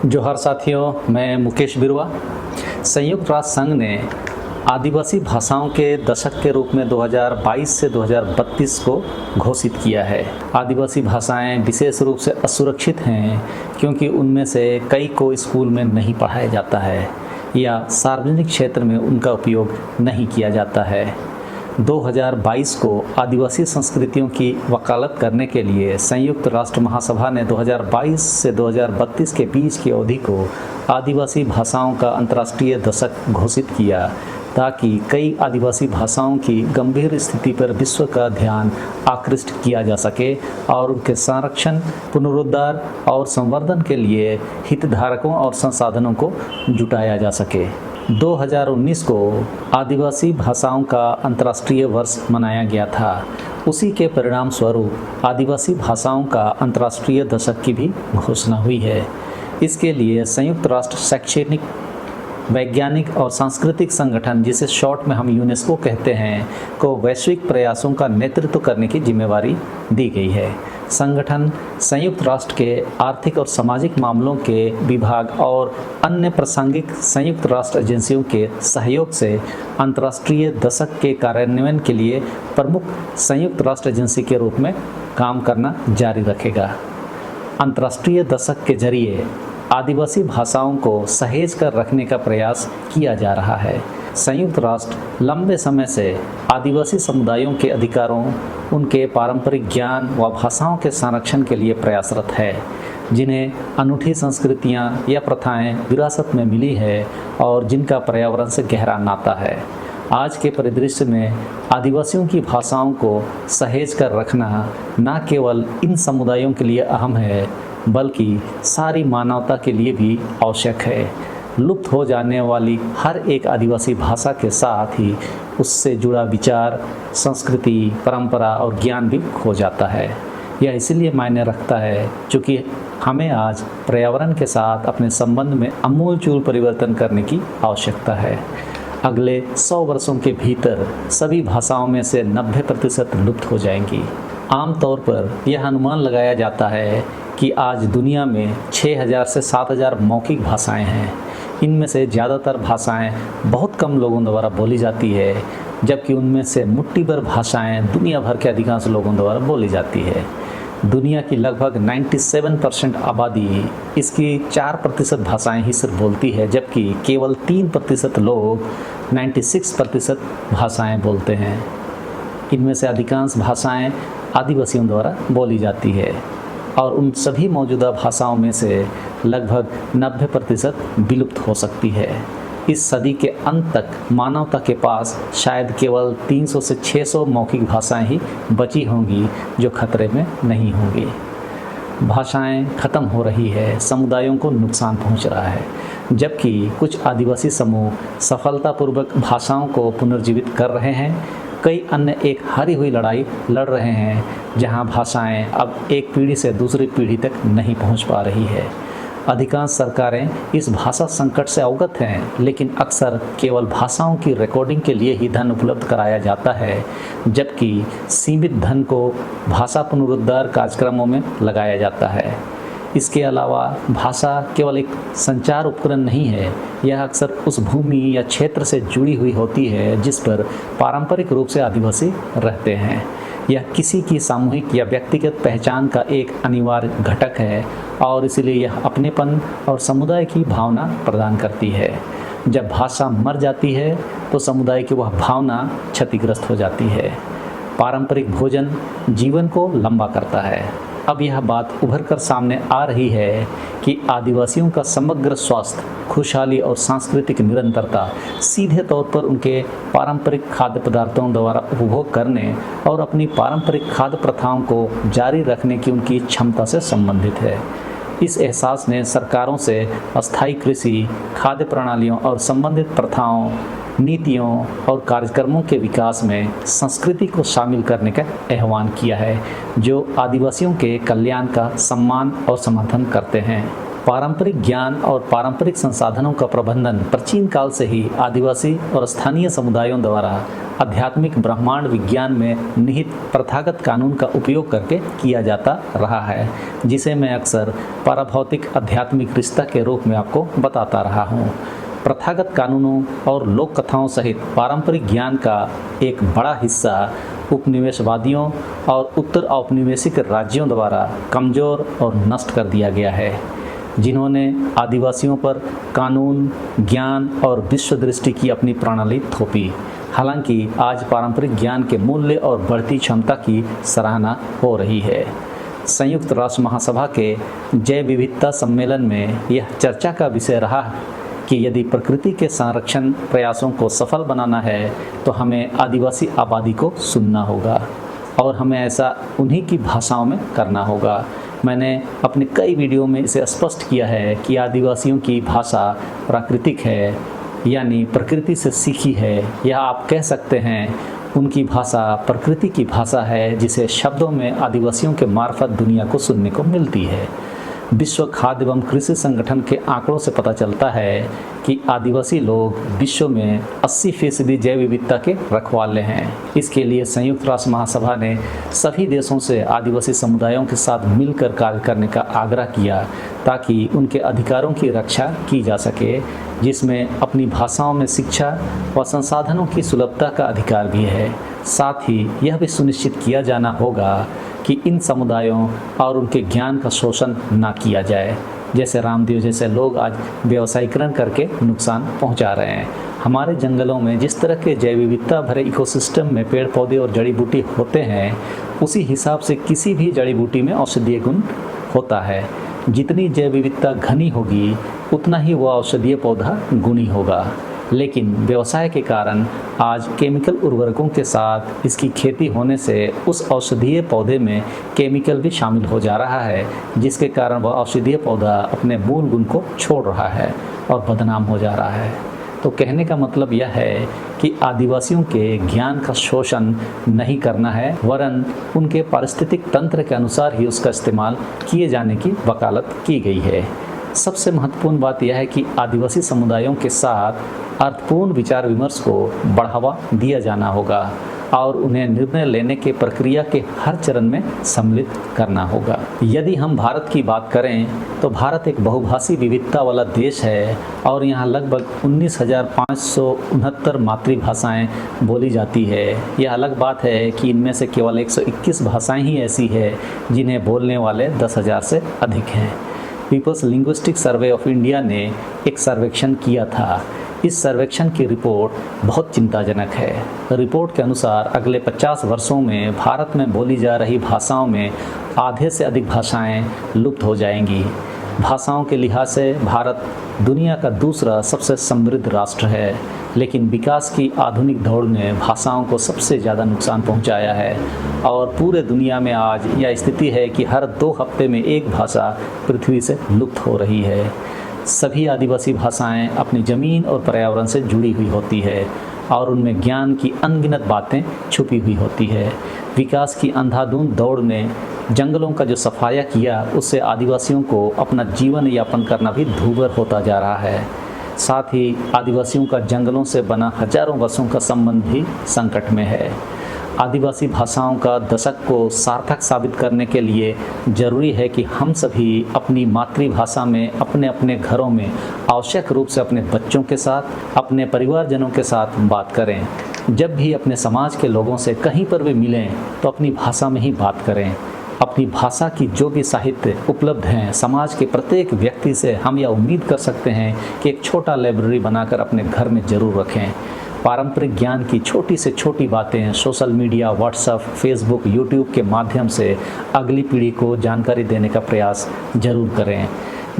जोहार साथियों, मैं मुकेश बिरुआ। संयुक्त राष्ट्र संघ ने आदिवासी भाषाओं के दशक के रूप में 2022 से 2032 को घोषित किया है। आदिवासी भाषाएं विशेष रूप से असुरक्षित हैं क्योंकि उनमें से कई को स्कूल में नहीं पढ़ाया जाता है या सार्वजनिक क्षेत्र में उनका उपयोग नहीं किया जाता है। 2022 को आदिवासी संस्कृतियों की वकालत करने के लिए संयुक्त राष्ट्र महासभा ने 2022 से 2032 के बीच की अवधि को आदिवासी भाषाओं का अंतर्राष्ट्रीय दशक घोषित किया ताकि कई आदिवासी भाषाओं की गंभीर स्थिति पर विश्व का ध्यान आकृष्ट किया जा सके और उनके संरक्षण, पुनरुद्धार और संवर्धन के लिए हितधारकों और संसाधनों को जुटाया जा सके। 2019 को आदिवासी भाषाओं का अंतर्राष्ट्रीय वर्ष मनाया गया था। उसी के परिणाम स्वरूप आदिवासी भाषाओं का अंतर्राष्ट्रीय दशक की भी घोषणा हुई है। इसके लिए संयुक्त राष्ट्र शैक्षणिक, वैज्ञानिक और सांस्कृतिक संगठन, जिसे शॉर्ट में हम यूनेस्को कहते हैं, को वैश्विक प्रयासों का नेतृत्व करने की जिम्मेवारी दी गई है। संगठन संयुक्त राष्ट्र के आर्थिक और सामाजिक मामलों के विभाग और अन्य प्रासंगिक संयुक्त राष्ट्र एजेंसियों के सहयोग से अंतर्राष्ट्रीय दशक के कार्यान्वयन के लिए प्रमुख संयुक्त राष्ट्र एजेंसी के रूप में काम करना जारी रखेगा। अंतर्राष्ट्रीय दशक के जरिए आदिवासी भाषाओं को सहेज कर रखने का प्रयास किया जा रहा है। संयुक्त राष्ट्र लंबे समय से आदिवासी समुदायों के अधिकारों, उनके पारंपरिक ज्ञान व भाषाओं के संरक्षण के लिए प्रयासरत है, जिन्हें अनूठी संस्कृतियां या प्रथाएं विरासत में मिली है और जिनका पर्यावरण से गहरा नाता है। आज के परिदृश्य में आदिवासियों की भाषाओं को सहेज कर रखना न केवल इन समुदायों के लिए अहम है, बल्कि सारी मानवता के लिए भी आवश्यक है। लुप्त हो जाने वाली हर एक आदिवासी भाषा के साथ ही उससे जुड़ा विचार, संस्कृति, परंपरा और ज्ञान भी खो जाता है। यह इसलिए मायने रखता है क्योंकि हमें आज पर्यावरण के साथ अपने संबंध में आमूलचूल परिवर्तन करने की आवश्यकता है। अगले 100 वर्षों के भीतर सभी भाषाओं में से 90% लुप्त हो जाएंगी। आमतौर पर यह अनुमान लगाया जाता है कि आज दुनिया में 6000 से 7000 मौखिक भाषाएं हैं। इनमें से ज़्यादातर भाषाएं बहुत कम लोगों द्वारा बोली जाती है, जबकि उनमें से मुट्ठी भर भाषाएं दुनिया भर के अधिकांश लोगों द्वारा बोली जाती है। दुनिया की लगभग 97% आबादी इसकी 4% भाषाएं ही सिर्फ बोलती है, जबकि केवल 3% लोग 96% भाषाएं बोलते हैं। इनमें से अधिकांश भाषाएं आदिवासियों द्वारा बोली जाती है और उन सभी मौजूदा भाषाओं में से लगभग 90% विलुप्त हो सकती है। इस सदी के अंत तक मानवता के पास शायद केवल 300 से 600 मौखिक भाषाएं ही बची होंगी जो खतरे में नहीं होंगी। भाषाएं खत्म हो रही है, समुदायों को नुकसान पहुंच रहा है, जबकि कुछ आदिवासी समूह सफलतापूर्वक भाषाओं को पुनर्जीवित कर रहे हैं। कई अन्य एक हारी हुई लड़ाई लड़ रहे हैं, जहां भाषाएं अब एक पीढ़ी से दूसरी पीढ़ी तक नहीं पहुंच पा रही है। अधिकांश सरकारें इस भाषा संकट से अवगत हैं, लेकिन अक्सर केवल भाषाओं की रिकॉर्डिंग के लिए ही धन उपलब्ध कराया जाता है, जबकि सीमित धन को भाषा पुनरुद्धार कार्यक्रमों में लगाया जाता है। इसके अलावा भाषा केवल एक संचार उपकरण नहीं है, यह अक्सर उस भूमि या क्षेत्र से जुड़ी हुई होती है जिस पर पारंपरिक रूप से आदिवासी रहते हैं। यह किसी की सामूहिक या व्यक्तिगत पहचान का एक अनिवार्य घटक है और इसलिए यह अपनेपन और समुदाय की भावना प्रदान करती है। जब भाषा मर जाती है तो समुदाय की वह भावना क्षतिग्रस्त हो जाती है। पारंपरिक भोजन जीवन को लंबा करता है। अब यह बात उभर कर सामने आ रही है कि आदिवासियों का समग्र स्वास्थ्य, खुशहाली और सांस्कृतिक निरंतरता सीधे तौर पर उनके पारंपरिक खाद्य पदार्थों द्वारा उपभोग करने और अपनी पारंपरिक खाद्य प्रथाओं को जारी रखने की उनकी क्षमता से संबंधित है। इस एहसास ने सरकारों से अस्थायी कृषि, खाद्य प्रणालियों और संबंधित प्रथाओं, नीतियों और कार्यक्रमों के विकास में संस्कृति को शामिल करने का आह्वान किया है, जो आदिवासियों के कल्याण का सम्मान और समर्थन करते हैं। पारंपरिक ज्ञान और पारंपरिक संसाधनों का प्रबंधन प्राचीन काल से ही आदिवासी और स्थानीय समुदायों द्वारा आध्यात्मिक ब्रह्मांड विज्ञान में निहित प्रथागत कानून का उपयोग करके किया जाता रहा है, जिसे मैं अक्सर पाराभौतिक आध्यात्मिक रिश्ता के रूप में आपको बताता रहा हूँ। प्रथागत कानूनों और लोक कथाओं सहित पारंपरिक ज्ञान का एक बड़ा हिस्सा उपनिवेशवादियों और उत्तर औपनिवेशिक राज्यों द्वारा कमज़ोर और नष्ट कर दिया गया है, जिन्होंने आदिवासियों पर कानून, ज्ञान और विश्व दृष्टि की अपनी प्रणाली थोपी। हालांकि आज पारंपरिक ज्ञान के मूल्य और बढ़ती क्षमता की सराहना हो रही है। संयुक्त राष्ट्र महासभा के जैव विविधता सम्मेलन में यह चर्चा का विषय रहा कि यदि प्रकृति के संरक्षण प्रयासों को सफल बनाना है तो हमें आदिवासी आबादी को सुनना होगा और हमें ऐसा उन्हीं की भाषाओं में करना होगा। मैंने अपने कई वीडियो में इसे स्पष्ट किया है कि आदिवासियों की भाषा प्राकृतिक है, यानी प्रकृति से सीखी है, या आप कह सकते हैं उनकी भाषा प्रकृति की भाषा है, जिसे शब्दों में आदिवासियों के मार्फत दुनिया को सुनने को मिलती है। विश्व खाद्य एवं कृषि संगठन के आंकड़ों से पता चलता है कि आदिवासी लोग विश्व में 80% जैव विविधता के रखवाले हैं। इसके लिए संयुक्त राष्ट्र महासभा ने सभी देशों से आदिवासी समुदायों के साथ मिलकर कार्य करने का आग्रह किया ताकि उनके अधिकारों की रक्षा की जा सके, जिसमें अपनी भाषाओं में शिक्षा व संसाधनों की सुलभता का अधिकार भी है। साथ ही यह भी सुनिश्चित किया जाना होगा कि इन समुदायों और उनके ज्ञान का शोषण ना किया जाए, जैसे रामदेव जैसे लोग आज व्यवसायीकरण करके नुकसान पहुंचा रहे हैं। हमारे जंगलों में जिस तरह के जैव विविधता भरे इकोसिस्टम में पेड़ पौधे और जड़ी बूटी होते हैं, उसी हिसाब से किसी भी जड़ी बूटी में औषधीय गुण होता है। जितनी जैव विविधता घनी होगी उतना ही वह औषधीय पौधा गुणी होगा। लेकिन व्यवसाय के कारण आज केमिकल उर्वरकों के साथ इसकी खेती होने से उस औषधीय पौधे में केमिकल भी शामिल हो जा रहा है, जिसके कारण वह औषधीय पौधा अपने मूल गुण को छोड़ रहा है और बदनाम हो जा रहा है। तो कहने का मतलब यह है कि आदिवासियों के ज्ञान का शोषण नहीं करना है, वरन उनके पारिस्थितिक तंत्र के अनुसार ही उसका इस्तेमाल किए जाने की वकालत की गई है। सबसे महत्वपूर्ण बात यह है कि आदिवासी समुदायों के साथ अर्थपूर्ण विचार विमर्श को बढ़ावा दिया जाना होगा और उन्हें निर्णय लेने के प्रक्रिया के हर चरण में सम्मिलित करना होगा। यदि हम भारत की बात करें तो भारत एक बहुभाषी विविधता वाला देश है और यहाँ लगभग 19,569 मातृभाषाएं बोली जाती है। यह अलग बात है कि इनमें से केवल 121 भाषाएं ही ऐसी है जिन्हें बोलने वाले 10,000 से अधिक हैं। People's linguistic survey of India ने एक सर्वेक्षण किया था। इस सर्वेक्षण की रिपोर्ट बहुत चिंताजनक है। रिपोर्ट के अनुसार अगले 50 वर्षों में भारत में बोली जा रही भाषाओं में आधे से अधिक भाषाएं लुप्त हो जाएंगी। भाषाओं के लिहाज से भारत दुनिया का दूसरा सबसे समृद्ध राष्ट्र है, लेकिन विकास की आधुनिक दौड़ ने भाषाओं को सबसे ज़्यादा नुकसान पहुंचाया है और पूरे दुनिया में आज यह स्थिति है कि हर 2 हफ्ते में एक भाषा पृथ्वी से लुप्त हो रही है। सभी आदिवासी भाषाएं अपनी ज़मीन और पर्यावरण से जुड़ी हुई होती है और उनमें ज्ञान की अनगिनत बातें छुपी हुई होती है। विकास की अंधाधुंध दौड़ ने जंगलों का जो सफाया किया, उससे आदिवासियों को अपना जीवन यापन करना भी दूभर होता जा रहा है। साथ ही आदिवासियों का जंगलों से बना हजारों वर्षों का संबंध भी संकट में है। आदिवासी भाषाओं का दशक को सार्थक साबित करने के लिए ज़रूरी है कि हम सभी अपनी मातृभाषा में अपने अपने घरों में आवश्यक रूप से अपने बच्चों के साथ, अपने परिवारजनों के साथ बात करें। जब भी अपने समाज के लोगों से कहीं पर भी मिलें तो अपनी भाषा में ही बात करें। अपनी भाषा की जो भी साहित्य उपलब्ध हैं, समाज के प्रत्येक व्यक्ति से हम यह उम्मीद कर सकते हैं कि एक छोटा लाइब्रेरी बनाकर अपने घर में ज़रूर रखें। पारंपरिक ज्ञान की छोटी से छोटी बातें social media, WhatsApp, Facebook, YouTube के माध्यम से अगली पीढ़ी को जानकारी देने का प्रयास जरूर करें।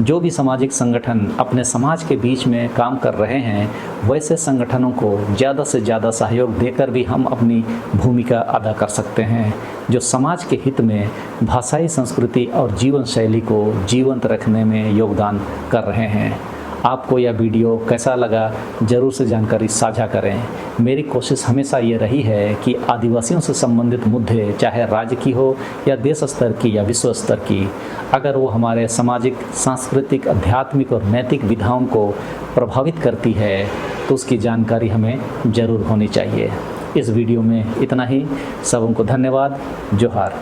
जो भी सामाजिक संगठन अपने समाज के बीच में काम कर रहे हैं, वैसे संगठनों को ज़्यादा से ज़्यादा सहयोग देकर भी हम अपनी भूमिका अदा कर सकते हैं, जो समाज के हित में भाषाई संस्कृति और जीवन शैली को जीवंत रखने में योगदान कर रहे हैं। आपको यह वीडियो कैसा लगा ज़रूर से जानकारी साझा करें। मेरी कोशिश हमेशा ये रही है कि आदिवासियों से संबंधित मुद्दे, चाहे राज्य की हो या देश स्तर की या विश्व स्तर की, अगर वो हमारे सामाजिक, सांस्कृतिक, आध्यात्मिक और नैतिक विधाओं को प्रभावित करती है तो उसकी जानकारी हमें ज़रूर होनी चाहिए। इस वीडियो में इतना ही। सबों को धन्यवाद। जोहार।